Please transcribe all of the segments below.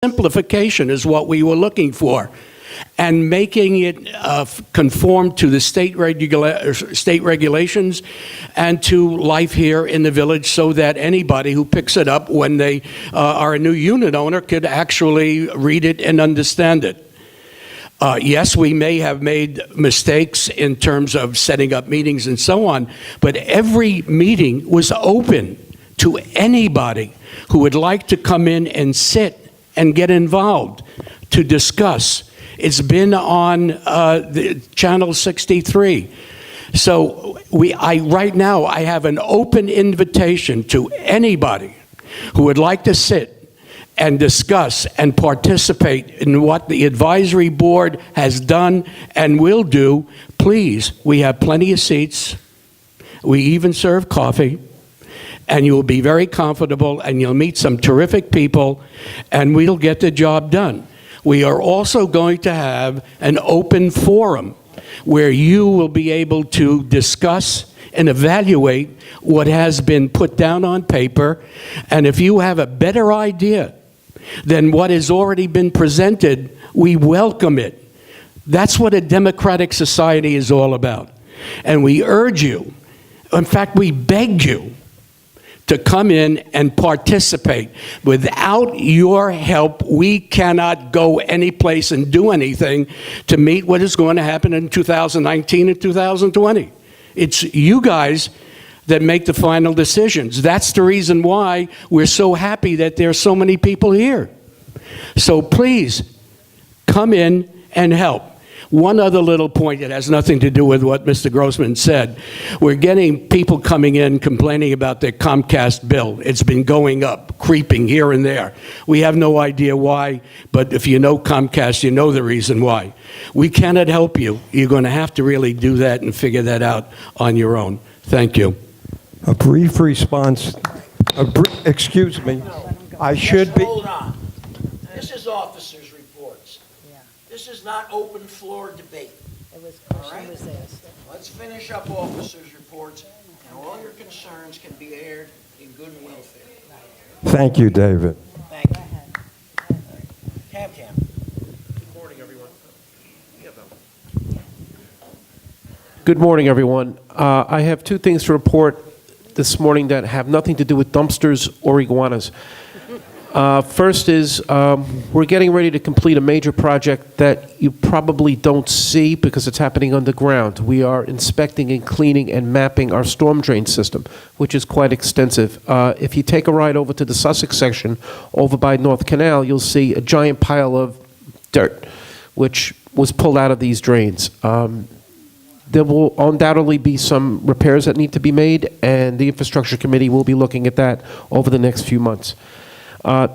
simplification is what we were looking for, and making it conform to the state regulations and to life here in the village, so that anybody who picks it up when they are a new unit owner could actually read it and understand it. Yes, we may have made mistakes in terms of setting up meetings and so on, but every meeting was open to anybody who would like to come in and sit and get involved to discuss. It's been on the Channel 63. So right now I have an open invitation to anybody who would like to sit and discuss and participate in what the advisory board has done and will do. Please, we have plenty of seats. We even serve coffee. And you will be very comfortable, and you'll meet some terrific people, and we'll get the job done. We are also going to have an open forum where you will be able to discuss and evaluate what has been put down on paper. And if you have a better idea than what has already been presented, we welcome it. That's what a democratic society is all about. And we urge you, in fact, we beg you, to come in and participate. Without your help, we cannot go any place and do anything to meet what is going to happen in 2019 and 2020. It's you guys that make the final decisions. That's the reason why we're so happy that there are so many people here. So please, come in and help. One other little point that has nothing to do with what Mr. Grossman said. We're getting people coming in complaining about their Comcast bill. It's been going up, creeping here and there. We have no idea why, but if you know Comcast, you know the reason why. We cannot help you. You're going to have to really do that and figure that out on your own. Thank you. A brief response. Excuse me. I should be. Hold on. This is officers' reports. This is not open floor debate. It was All right? question was asked. Let's finish up officers' reports, and all your concerns can be aired in good welfare. Thank you, David. Thank you. Cam. Good morning, everyone. Good morning, everyone. I have two things to report this morning that have nothing to do with dumpsters or iguanas. First is we're getting ready to complete a major project that you probably don't see because it's happening underground. We are inspecting and cleaning and mapping our storm drain system, which is quite extensive. If you take a ride over to the Sussex section over by North Canal, you'll see a giant pile of dirt, which was pulled out of these drains. There will undoubtedly be some repairs that need to be made, and the Infrastructure Committee will be looking at that over the next few months.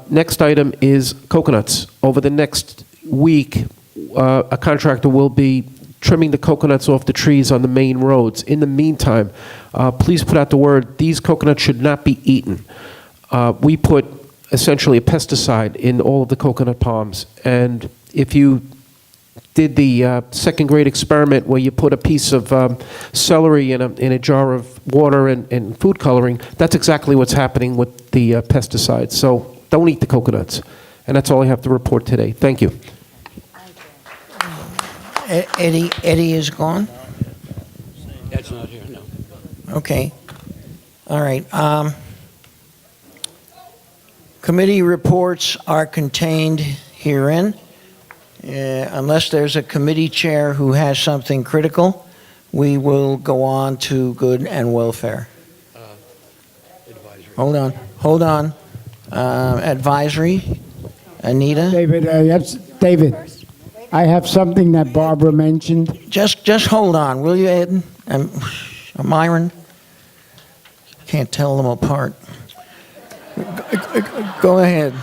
Next item is coconuts. Over the next week, a contractor will be trimming the coconuts off the trees on the main roads. In the meantime, please put out the word, these coconuts should not be eaten. We put essentially a pesticide in all of the coconut palms, and if you did the second grade experiment where you put a piece of celery in a jar of water and food coloring, that's exactly what's happening with the pesticides. So don't eat the coconuts. And that's all I have to report today. Thank you. Eddie is gone? That's not here, no. Okay. All right. Committee reports are contained herein. Unless there's a committee chair who has something critical, we will go on to good and welfare. Advisory. Hold on. Advisory, Anita? David, yes, David, I have something that Barbara mentioned. Just hold on, will you, Ed? Myron? Can't tell them apart. Go ahead.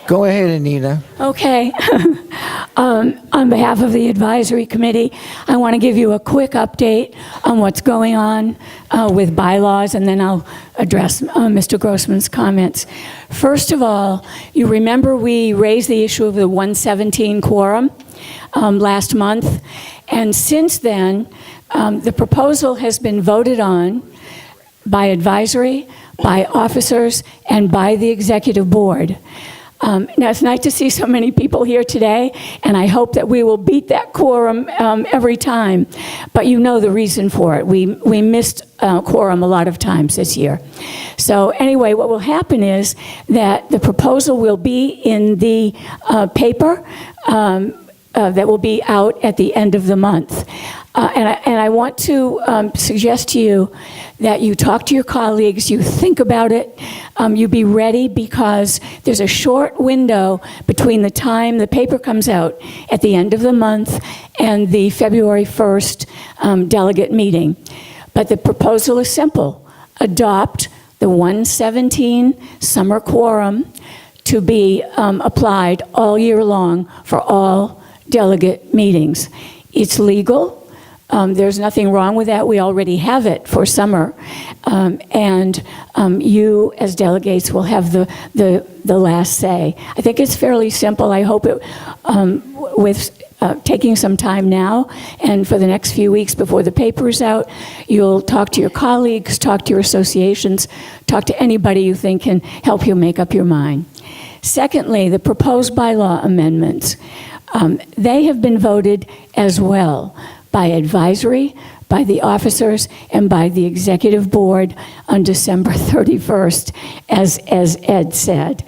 Go ahead, Anita. Okay. On behalf of the advisory committee, I want to give you a quick update on what's going on with bylaws, and then I'll address Mr. Grossman's comments. First of all, you remember we raised the issue of the 117 quorum last month, and since then, the proposal has been voted on by advisory, by officers, and by the executive board. Now, it's nice to see so many people here today, and I hope that we will beat that quorum every time. But you know the reason for it. We missed quorum a lot of times this year. So anyway, what will happen is that the proposal will be in the paper that will be out at the end of the month. And I want to suggest to you that you talk to your colleagues, you think about it, you be ready, because there's a short window between the time the paper comes out at the end of the month and the February 1st delegate meeting. But the proposal is simple. Adopt the 117 summer quorum to be applied all year long for all delegate meetings. It's legal. There's nothing wrong with that. We already have it for summer. And you, as delegates, will have the last say. I think it's fairly simple. I hope it, with taking some time now and for the next few weeks before the paper is out, you'll talk to your colleagues, talk to your associations, talk to anybody you think can help you make up your mind. Secondly, the proposed bylaw amendments. They have been voted as well by advisory, by the officers, and by the executive board on December 31st, as Ed said.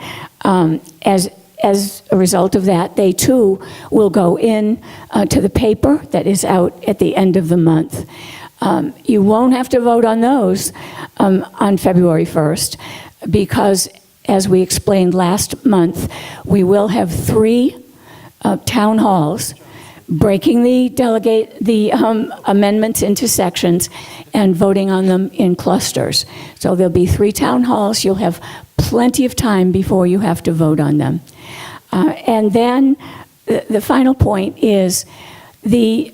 As a result of that, they too will go in to the paper that is out at the end of the month. You won't have to vote on those on February 1st, because as we explained last month, we will have 3 town halls breaking the amendments into sections and voting on them in clusters. So there'll be 3 town halls. You'll have plenty of time before you have to vote on them. And then the final point is the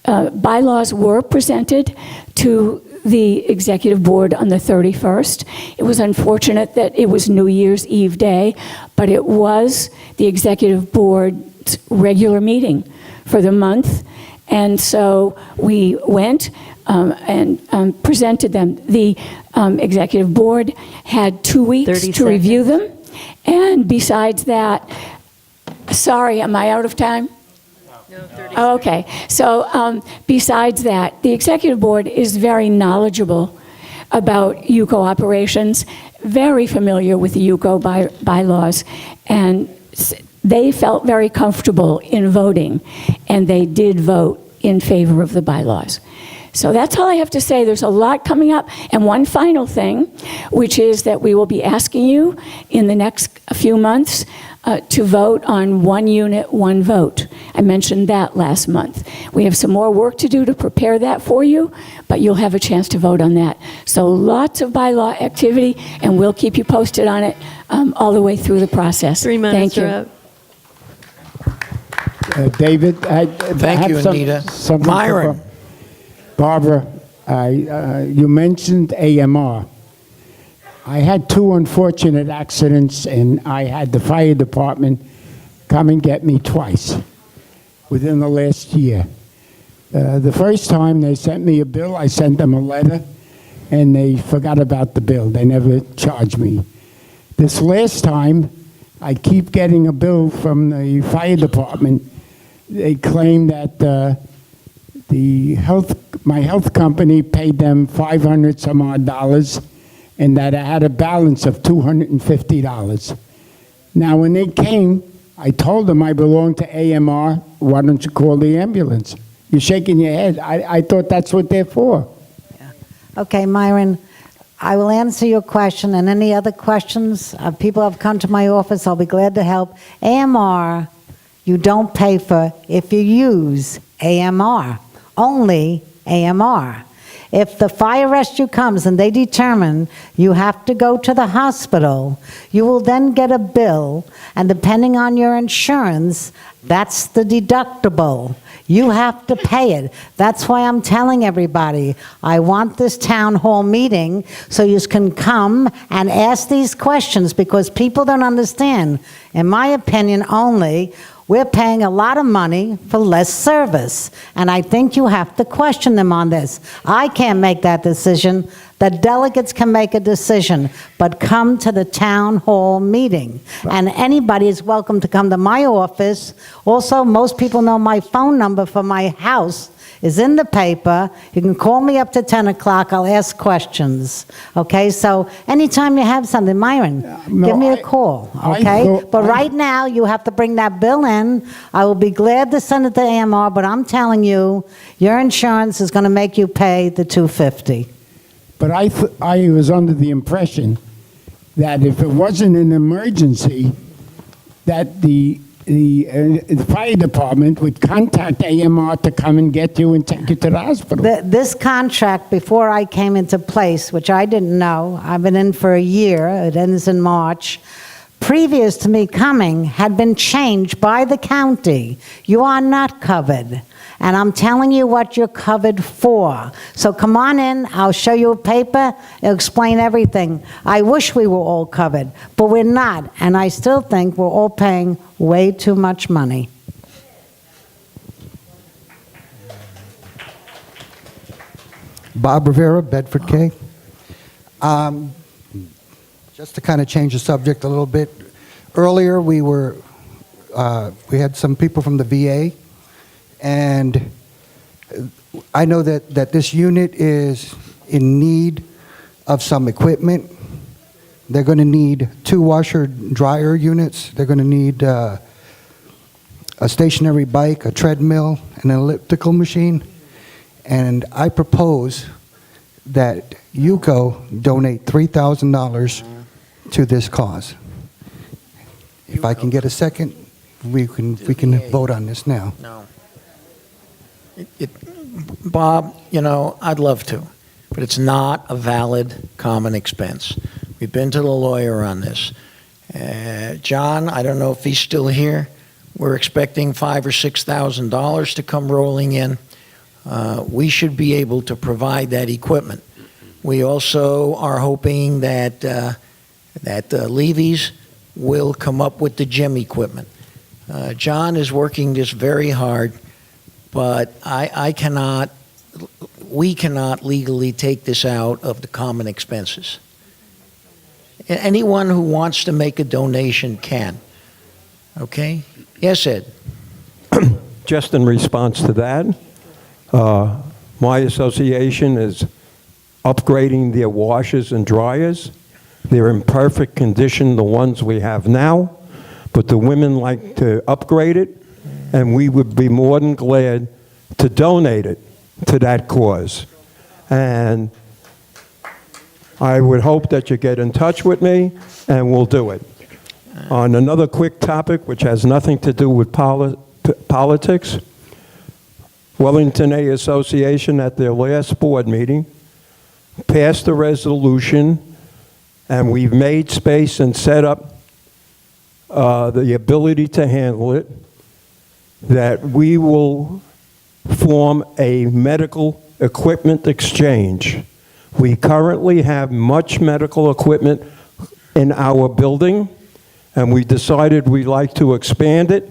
bylaws were presented to the executive board on the 31st. It was unfortunate that it was New Year's Eve day, but it was the executive board's regular meeting for the month. And so we went and presented them. The executive board had 2 weeks to review them. And besides that, sorry, am I out of time? No, 30 seconds. Okay. So besides that, the executive board is very knowledgeable about UCO operations, very familiar with the UCO bylaws, and they felt very comfortable in voting, and they did vote in favor of the bylaws. So that's all I have to say. There's a lot coming up. And one final thing, which is that we will be asking you in the next few months to vote on 1 unit, 1 vote. I mentioned that last month. We have some more work to do to prepare that for you, but you'll have a chance to vote on that. So lots of bylaw activity, and we'll keep you posted on it all the way through the process. 3 minutes Thank you. are up. David, I Thank have you, Anita. something for Myron. Barbara, you mentioned AMR. I had 2 unfortunate accidents, and I had the fire department come and get me twice within the last year. The first time they sent me a bill, I sent them a letter, and they forgot about the bill. They never charged me. This last time, I keep getting a bill from the fire department. They claim that my health company paid them $500 some odd, and that I had a balance of $250. Now, when they came, I told them I belonged to AMR. Why don't you call the ambulance? You're shaking your head. I thought that's what they're for. Okay, Myron, I will answer your question, and any other questions, people have come to my office, I'll be glad to help. AMR, you don't pay for if you use AMR, only AMR. If the fire rescue comes and they determine you have to go to the hospital, you will then get a bill, and depending on your insurance, that's the deductible. You have to pay it. That's why I'm telling everybody, I want this town hall meeting so you can come and ask these questions, because people don't understand, in my opinion only, We're paying a lot of money for less service, and I think you have to question them on this. I can't make that decision. The delegates can make a decision, but come to the town hall meeting. And anybody is welcome to come to my office. Also, most people know my phone number for my house is in the paper. You can call me up to 10 o'clock. I'll ask questions. Okay, so anytime you have something, Myron, no, give me a I- call, I okay? thought- But right now, you have to bring that bill in. I will be glad to send it to AMR, but I'm telling you, your insurance is going to make you pay the $250. But I was under the impression that if it wasn't an emergency, that the fire department would contact AMR to come and get you and take you to the hospital. This contract, before I came into place, which I didn't know, I've been in for a year, it ends in March, previous to me coming, had been changed by the county. You are not covered. And I'm telling you what you're covered for. So come on in, I'll show you a paper, it'll explain everything. I wish we were all covered, but we're not. And I still think we're all paying way too much money. Bob Rivera, Bedford K. Just to kind of change the subject a little bit, earlier we had some people from the VA, and I know that this unit is in need of some equipment. They're going to need 2 washer-dryer units. They're going to need a stationary bike, a treadmill, and an elliptical machine. And I propose that UCO donate $3,000 to this cause. If I can get a second, we can vote on this now. No. Bob, you know, I'd love to, but it's not a valid common expense. We've been to the lawyer on this. John, I don't know if he's still here. We're expecting $5,000 or $6,000 to come rolling in. We should be able to provide that equipment. We also are hoping that Levy's will come up with the gym equipment. John is working this very hard, but we cannot legally take this out of the common expenses. Anyone who wants to make a donation can. Okay? Yes, Ed? Just in response to that, my association is upgrading their washers and dryers. They're in perfect condition, the ones we have now, but the women like to upgrade it, and we would be more than glad to donate it to that cause. And I would hope that you get in touch with me, and we'll do it. On another quick topic, which has nothing to do with politics, Wellington A Association at their last board meeting passed a resolution, and we've made space and set up the ability to handle it, that we will form a medical equipment exchange. We currently have much medical equipment in our building, and we decided we'd like to expand it.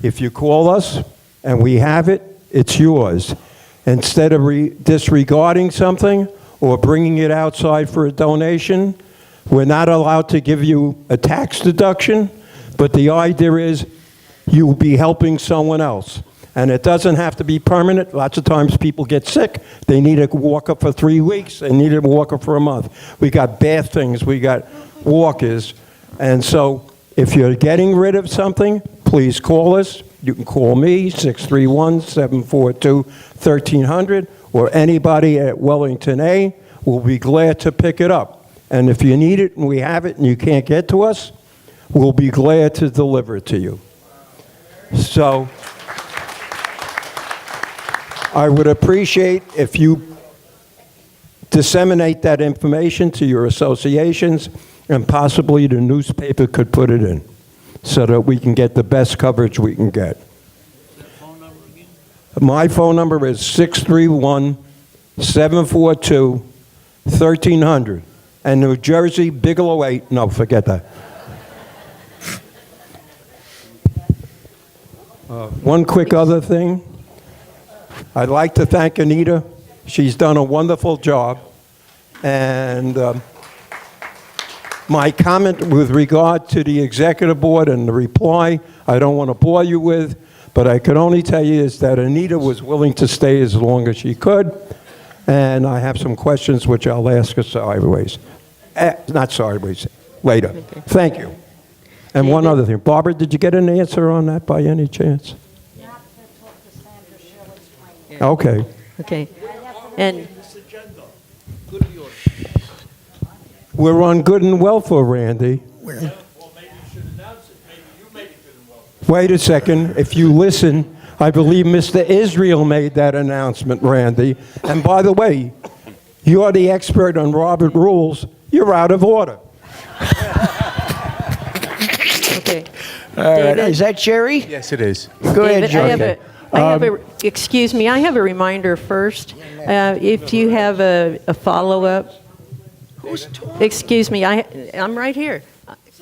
If you call us and we have it, it's yours. Instead of disregarding something or bringing it outside for a donation, we're not allowed to give you a tax deduction, but the idea is you'll be helping someone else. And it doesn't have to be permanent. Lots of times people get sick. They need a walker for 3 weeks. They need a walker for a month. We got bath things. We got walkers. And so if you're getting rid of something, please call us. You can call me, 631-742-1300, or anybody at Wellington A. We'll be glad to pick it up. And if you need it and we have it and you can't get to us, we'll be glad to deliver it to you. So I would appreciate if you disseminate that information to your associations, and possibly the newspaper could put it in, so that we can get the best coverage we can get. My phone number is 631-742-1300. And New Jersey, Bigelow 8, no, forget that. One quick other thing. I'd like to thank Anita. She's done a wonderful job. And my comment with regard to the executive board and the reply, I don't want to bore you with, but I could only tell you is that Anita was willing to stay as long as she could. And I have some questions which I'll ask her sideways. Not sideways, later. Thank you. And one other thing. Barbara, did you get an answer on that by any chance? Okay. Okay. And We're on good and welfare, Randy. Wait a second. If you listen, I believe Mr. Israel made that announcement, Randy. And by the way, you're the expert on Robert rules. You're out of order. okay. All right, David? is that Jerry? Yes, it is. Go ahead, David, Jerry. excuse me, I have a reminder first. If you have a follow-up. Excuse me, I'm right here.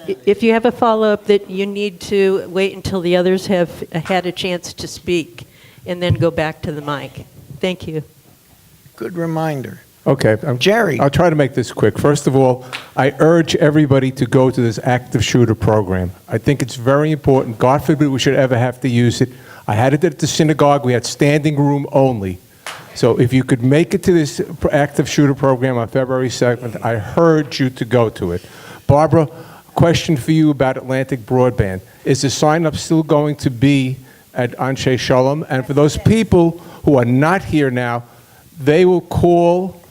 If you have a follow-up that you need to wait until the others have had a chance to speak and then go back to the mic. Thank you. Good reminder. Okay. Jerry. I'll try to make this quick. First of all, I urge everybody to go to this active shooter program. I think it's very important. God forbid we should ever have to use it. I had it at the synagogue. We had standing room only. So if you could make it to this active shooter program on February 2nd, I urge you to go to it. Barbara, question for you about Atlantic Broadband. Is the sign-up still going to be at Anshe Shalom? And for those people who are not here now, they will call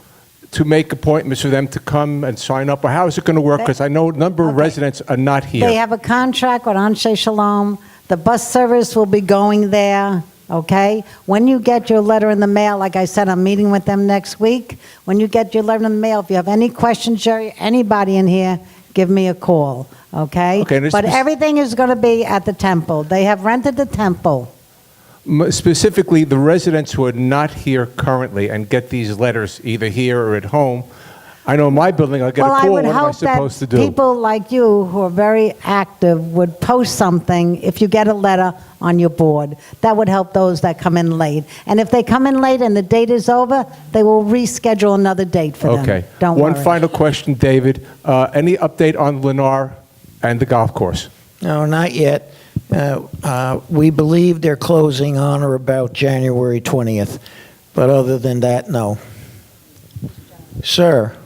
to make appointments for them to come and sign up? Or how is it going to work? Because I know a number of residents are not here. They have a contract with Anshe Shalom. The bus service will be going there, okay? When you get your letter in the mail, like I said, I'm meeting with them next week. When you get your letter in the mail, if you have any questions, Jerry, anybody in here, give me a call, okay? Okay, and But everything is going to be at the temple. They have rented the temple. Specifically, the residents who are not here currently and get these letters either here or at home, I know in my building I'll get Well, a I call. would What am I hope supposed to that do? people like you who are very active would post something if you get a letter on your board. That would help those that come in late. And if they come in late and the date is over, they will reschedule another date for them. Okay. Don't One worry. final question, David. Any update on Lennar and the golf course? No, not yet. We believe they're closing on or about January 20th. But other than that, no. Sir.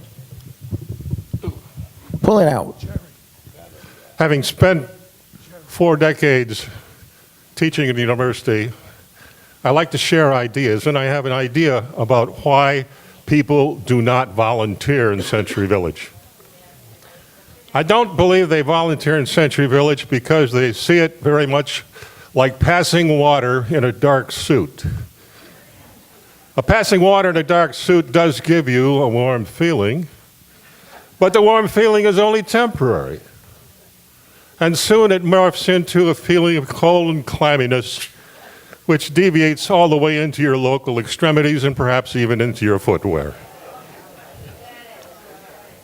Pull it out. Having spent 4 decades teaching at the university, I like to share ideas, and I have an idea about why people do not volunteer in Century Village. I don't believe they volunteer in Century Village because they see it very much like passing water in a dark suit. A passing water in a dark suit does give you a warm feeling, but the warm feeling is only temporary. And soon it morphs into a feeling of cold and clamminess, which deviates all the way into your local extremities and perhaps even into your footwear.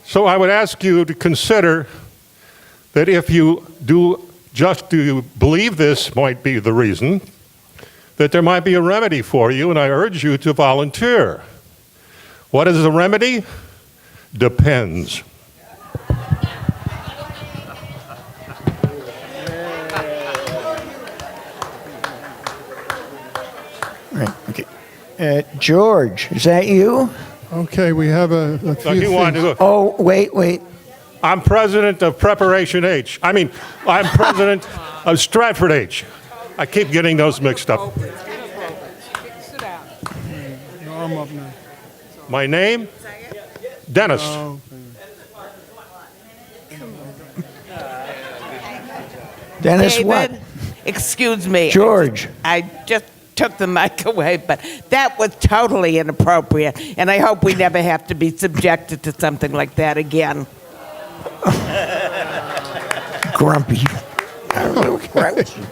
So I would ask you to consider that if you do you believe this might be the reason, that there might be a remedy for you, and I urge you to volunteer. What is the remedy? Depends. Right, okay. George, is that you? Okay, we have a few things. Oh, wait. I'm president of Preparation H. I'm president of Stratford H. I keep getting those mixed up. My name? Dennis. Dennis, David, what? Excuse me. George. I just took the mic away, but that was totally inappropriate, and I hope we never have to be subjected to something like that again. Grumpy. Grouchy.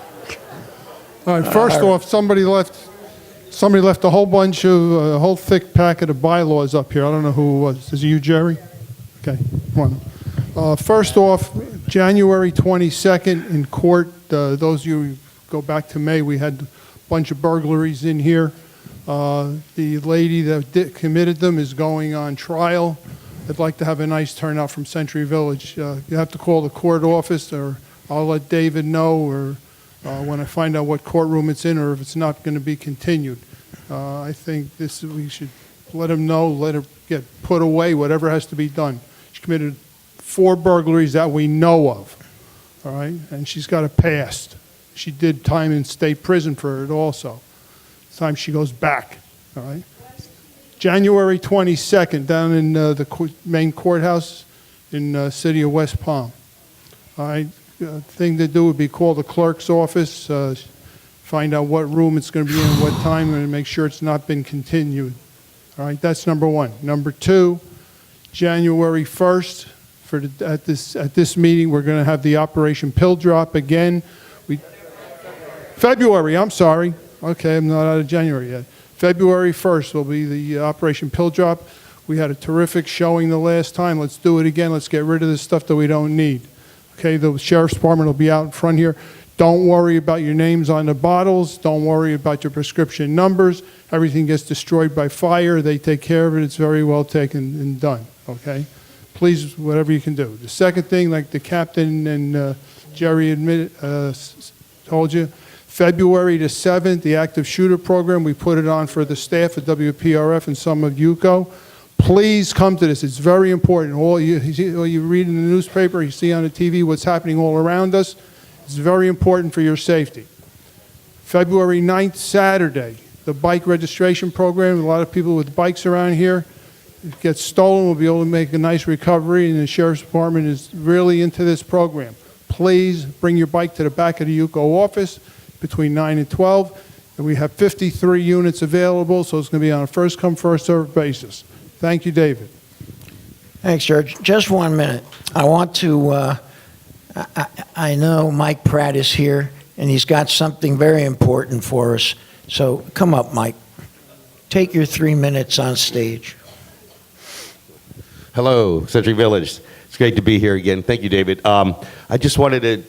All right, first off, somebody left a whole bunch of, a whole thick packet of bylaws up here. I don't know who it was. Is it you, Jerry? Okay, come on. First off, January 22nd in court, those of you who go back to May, we had a bunch of burglaries in here. The lady that committed them is going on trial. I'd like to have a nice turnout from Century Village. You have to call the court office, or I'll let David know, or when I find out what courtroom it's in, or if it's not going to be continued. I think we should let him know, let her get put away, whatever has to be done. She committed 4 burglaries that we know of, all right? And she's got a past. She did time in state prison for it also. It's time she goes back, all right? January 22nd, down in the main courthouse in the city of West Palm. All right, thing to do would be call the clerk's office, find out what room it's going to be in, what time, and make sure it's not been continued. All right, that's number 1. Number 2, January 1st, at this meeting, we're going to have the Operation Pill Drop again. February, I'm sorry. Okay, I'm not out of January yet. February 1st will be the Operation Pill Drop. We had a terrific showing the last time. Let's do it again. Let's get rid of this stuff that we don't need. Okay, the Sheriff's Department will be out in front here. Don't worry about your names on the bottles. Don't worry about your prescription numbers. Everything gets destroyed by fire. They take care of it. It's very well taken and done, okay? Please, whatever you can do. The second thing, like the captain and Jerry told you, February the 7th, the active shooter program, we put it on for the staff at WPRF and some of UCO. Please come to this. It's very important. All you read in the newspaper, you see on the TV what's happening all around us. It's very important for your safety. February 9th, Saturday, the bike registration program. A lot of people with bikes around here. If it gets stolen, we'll be able to make a nice recovery, and the Sheriff's Department is really into this program. Please bring your bike to the back of the UCO office between 9 and 12. And we have 53 units available, so it's going to be on a first-come, first-served basis. Thank you, David. Thanks, George. Just 1 minute. I want to, I know Mike Pratt is here, and he's got something very important for us. So come up, Mike. Take your 3 minutes on stage. Hello, Century Village. It's great to be here again. Thank you, David. I just wanted to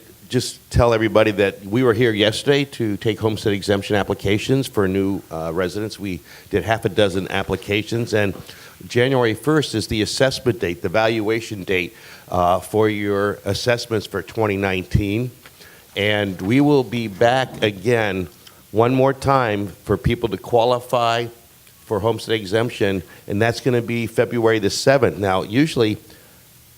tell everybody that we were here yesterday to take homestead exemption applications for new residents. We did half a dozen applications, and January 1st is the assessment date, the valuation date for your assessments for 2019. And we will be back again one more time for people to qualify for homestead exemption, and that's going to be February the 7th. Now, usually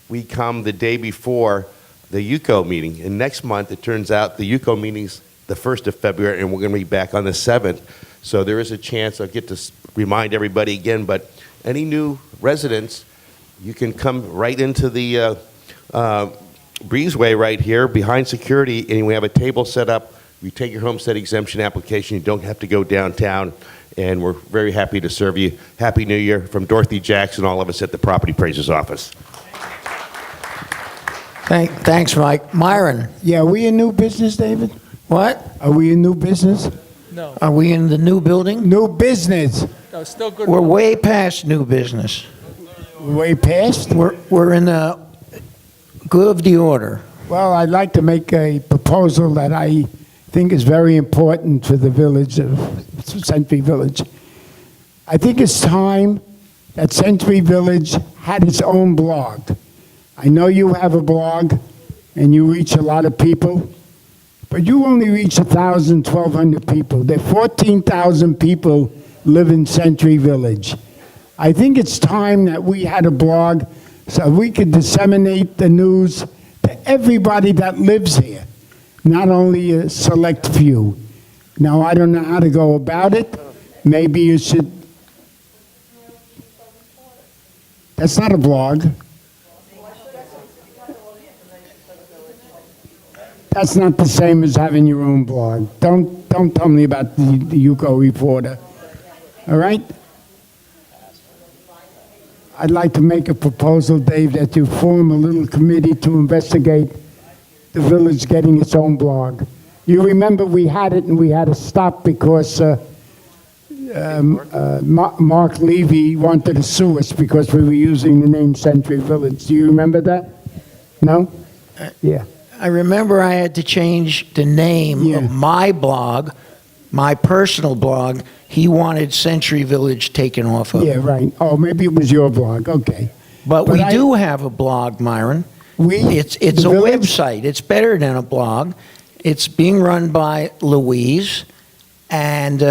we come the day before the UCO meeting, and next month it turns out the UCO meeting's the 1st of February, and we're going to be back on the 7th. So there is a chance, I'll get to remind everybody again, but any new residents, you can come right into the breezeway right here behind security, and we have a table set up. You take your homestead exemption application. You don't have to go downtown, and we're very happy to serve you. Happy New Year from Dorothy Jackson, all of us at the Property Appraiser's Office. Thanks, Mike. Myron. Yeah, are we in new business, David? What? Are we in new business? No. Are we in the new building? New business. No, still good. We're way past new business. Way past? We're in the good of the order. Well, I'd like to make a proposal that I think is very important for the village of Century Village. I think it's time that Century Village had its own blog. I know you have a blog and you reach a lot of people, but you only reach 1,000, 1,200 people. There are 14,000 people live in Century Village. I think it's time that we had a blog so we could disseminate the news to everybody that lives here, not only a select few. Now, I don't know how to go about it. Maybe you should... That's not a blog. That's not the same as having your own blog. Don't tell me about the UCO reporter. All right? I'd like to make a proposal, Dave, that you form a little committee to investigate the village getting its own blog. You remember we had it and we had to stop because Mark Levy wanted to sue us because we were using the name Century Village. Do you remember that? No? Yeah. I remember I had to change the name Yeah. of my blog, my personal blog. He wanted Century Village taken off of. Yeah, right. Oh, maybe it was your blog, okay. But But we I- do have a blog, Myron. It's the a village- website. It's better than a blog. It's being run by Louise, and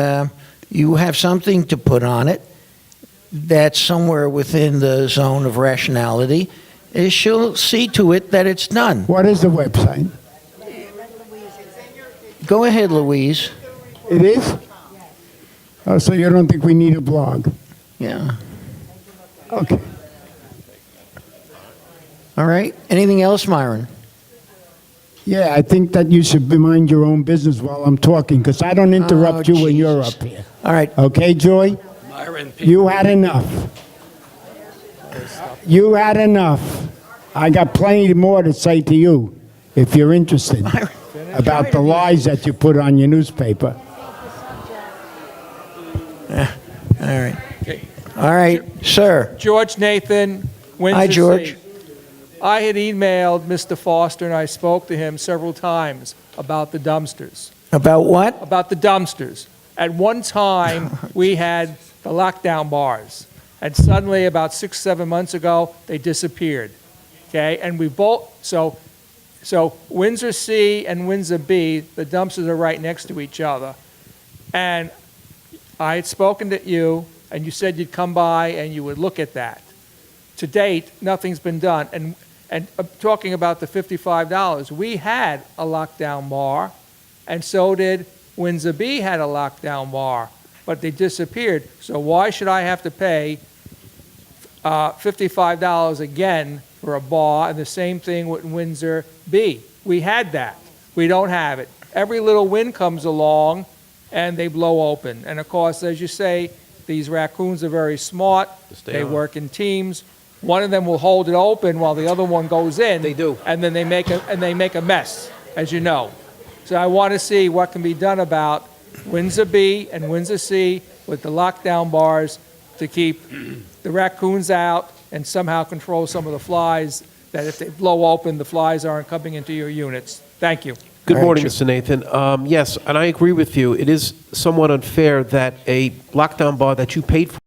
you have something to put on it that's somewhere within the zone of rationality. She'll see to it that it's done. What is the website? Go ahead, Louise. It is? Oh, so you don't think we need a blog? Yeah. Okay. All right. Anything else, Myron? Yeah, I think that you should mind your own business while I'm talking, because I don't interrupt you when you're Jesus. up here. All right. Okay, Joy? Myron, You had enough. You had enough. I got plenty more to say to you, if you're interested, about the lies that you put on your newspaper. All right. All right, sir. George Nathan, Windsor Hi, George. City. I had emailed Mr. Foster, and I spoke to him several times about the dumpsters. About what? About the dumpsters. At one time, we had the lockdown bars, and suddenly, about 6, 7 months ago, they disappeared. Okay, and we both so Windsor C and Windsor B, the dumpsters are right next to each other, and I had spoken to you, and you said you'd come by and you would look at that. To date, nothing's been done. And talking about the $55, we had a lockdown bar, and so did Windsor B had a lockdown bar, but they disappeared. So why should I have to pay $55 again for a bar? And the same thing with Windsor B. We had that. We don't have it. Every little wind comes along, and they blow open. And of course, as you say, these raccoons are very smart. They work in teams. One of them will hold it open while the other one goes in. They do. And then they make a mess, as you know. So I want to see what can be done about Windsor B and Windsor C with the lockdown bars to keep the raccoons out and somehow control some of the flies, that if they blow open, the flies aren't coming into your units. Thank you. Good morning, Mr. Nathan. Yes, and I agree with you. It is somewhat unfair that a lockdown bar that you paid for